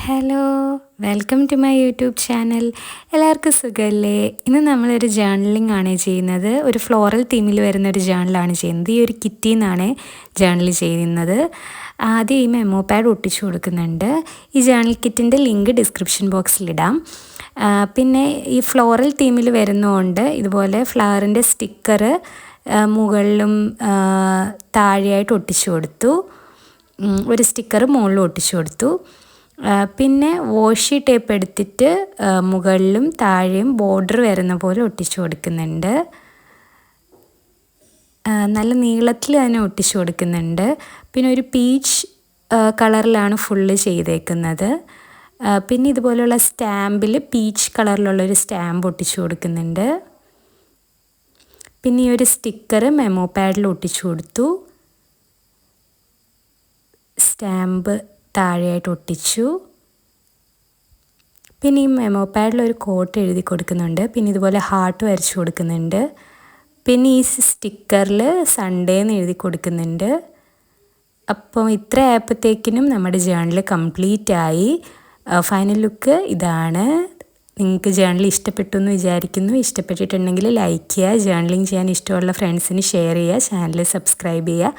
Hello, welcome to my YouTube channel. എല്ലാവർക്കും സുഖമല്ലേ? ഇന്ന് നമ്മളൊരു ജേർണലിംഗ് ആണ് ചെയ്യുന്നത്. ഒരു ഫ്ലോറൽ തീമിൽ വരുന്ന ഒരു ജേർണലാണ് ചെയ്യുന്നത്. ഈ ഒരു കിറ്റിൽ നിന്നാണ് ജേർണൽ ചെയ്യുന്നത്. ആദ്യം ഈ മെമ്മോ പാഡ് ഒട്ടിച്ചു കൊടുക്കുന്നുണ്ട്. ഈ ജേർണൽ കിറ്റിൻ്റെ ലിങ്ക് ഡിസ്ക്രിപ്ഷൻ ബോക്സിലിടാം. പിന്നെ ഈ ഫ്ലോറൽ തീമിൽ വരുന്നതുകൊണ്ട് ഇതുപോലെ ഫ്ലവറിൻ്റെ സ്റ്റിക്കർ മുകളിലും താഴെയായിട്ട് ഒട്ടിച്ചു കൊടുത്തു. ഒരു സ്റ്റിക്കർ മുകളിലും ഒട്ടിച്ചു കൊടുത്തു. പിന്നെ വാഷി ടേപ്പ് എടുത്തിട്ട് മുകളിലും താഴെയും ബോർഡർ വരുന്ന പോലെ ഒട്ടിച്ചു കൊടുക്കുന്നുണ്ട്. നല്ല നീളത്തിൽ തന്നെ ഒട്ടിച്ചു കൊടുക്കുന്നുണ്ട്. പിന്നെ ഒരു പീച്ച് കളറിലാണ് ഫുള്ള് ചെയ്തേക്കുന്നത്. പിന്നെ ഇതുപോലെയുള്ള സ്റ്റാമ്പിൽ പീച്ച് കളറിലുള്ളൊരു സ്റ്റാമ്പ് ഒട്ടിച്ചു കൊടുക്കുന്നുണ്ട്. പിന്നെ ഈ ഒരു സ്റ്റിക്കർ മെമ്മോ പാഡിൽ ഒട്ടിച്ചു കൊടുത്തു. സ്റ്റാമ്പ് താഴെയായിട്ട് ഒട്ടിച്ചു. പിന്നെ ഈ മെമ്മോ പാഡിൽ ഒരു കോട്ട് എഴുതി കൊടുക്കുന്നുണ്ട്. പിന്നെ ഇതുപോലെ ഹാർട്ട് വരച്ചു കൊടുക്കുന്നുണ്ട്. പിന്നെ ഈ സ്റ്റിക്കറിൽ സൺഡേ എന്ന് എഴുതി കൊടുക്കുന്നുണ്ട്. അപ്പോൾ ഇത്ര ആയപ്പോഴത്തേക്കിനും നമ്മുടെ ജേർണൽ കംപ്ലീറ്റ് ആയി. ഫൈനൽ ലുക്ക് ഇതാണ്. നിങ്ങൾക്ക് ജേർണൽ ഇഷ്ടപ്പെട്ടു എന്ന് വിചാരിക്കുന്നു. ഇഷ്ടപ്പെട്ടിട്ടുണ്ടെങ്കിൽ ലൈക്ക് ചെയ്യുക. ജേർണലിങ് ചെയ്യാൻ ഇഷ്ടമുള്ള ഫ്രണ്ട്സിന് ഷെയർ ചെയ്യുക. ചാനൽ സബ്സ്ക്രൈബ് ചെയ്യുക.